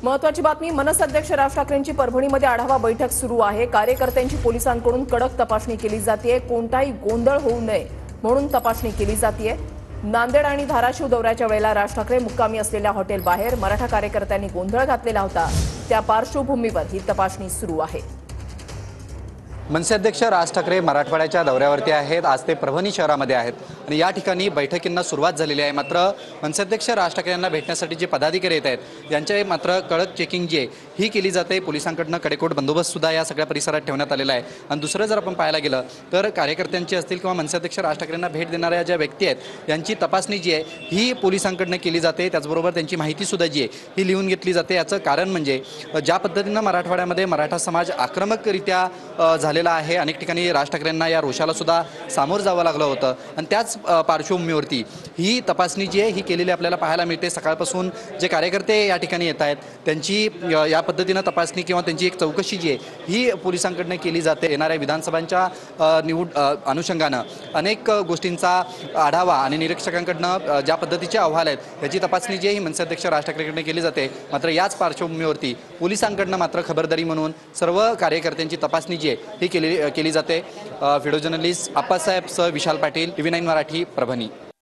महत्त्वाची बातमी, मनसे अध्यक्ष राज ठाकरेंची परभणीमध्ये आढावा बैठक सुरू आहे। कार्यकर्त्यांची पोलिसांकडून कडक तपासणी केली जाते। कोणताही गोंधळ होऊ नये म्हणून तपासणी केली जाते। नांदेड आणि धाराशिव दौऱ्याच्या वेळेला राज ठाकरे मुक्कामी असलेल्या हॉटेल बाहेर मराठा कार्यकर्त्यांनी गोंधळ घातलेला होता। त्या पार्श्वभूमीवर ही तपासणी सुरू आहे। मनसे अध्यक्ष राज ठाकरे मराठवाड्याच्या दौऱ्यावरती आहेत। आज ते परभणी शहरामध्ये आहेत आणि या ठिकाणी बैठकींना सुरुवात झालेली आहे। मात्र मनसे अध्यक्ष राज ठाकरे यांना भेटण्यासाठी जे पदाधिकारी येत आहेत यांचे मात्र कडक चेकिंग जी ही केली जाते। पोलिसांकडून कडेकोट बंदोबस्त सुद्धा या सगळ्या परिसरात ठेवण्यात आलेला आहे। आणि दुसरं जर आपण पाहायला गेलं तर कार्यकर्त्यांची असतील किंवा मनसे अध्यक्ष राज ठाकरेंना भेट देणाऱ्या ज्या व्यक्ती आहेत यांची तपासणी जी आहे ही पोलिसांकडून केली जाते। त्याचबरोबर त्यांची माहिती सुद्धा जी आहे ही लिहून घेतली जाते। याचं कारण म्हणजे ज्या पद्धतीनं मराठवाड्यामध्ये मराठा समाज आक्रमकरित्या झालेला आहे, अनेक ठिकाणी राज ठाकरेंना या रोषाला सुद्धा सामोरं जावं लागलं होतं आणि त्याच पार्श्वभूमीवरती ही तपासणी जी आहे ही केलेली आपल्याला पाहायला मिळते। सकाळपासून जे कार्यकर्ते या ठिकाणी येत आहेत त्यांची या पद्धतीनं तपासणी किंवा त्यांची एक चौकशी जी आहे ही पोलिसांकडून केली जाते। येणाऱ्या विधानसभांच्या निवड अनुषंगानं अनेक गोष्टींचा आढावा आणि निरीक्षकांकडून ज्या पद्धतीचे अहवाल आहेत याची तपासणी जी आहे ही मनसे अध्यक्ष राज ठाकरेंकडून केली जाते। मात्र याच पार्श्वभूमीवरती पोलिसांकडून मात्र खबरदारी म्हणून सर्व कार्यकर्त्यांची तपासणी जी आहे ही केली जाते। Video journalist Appasaheb Vishal Patil, TV9 Marathi, Parbhani.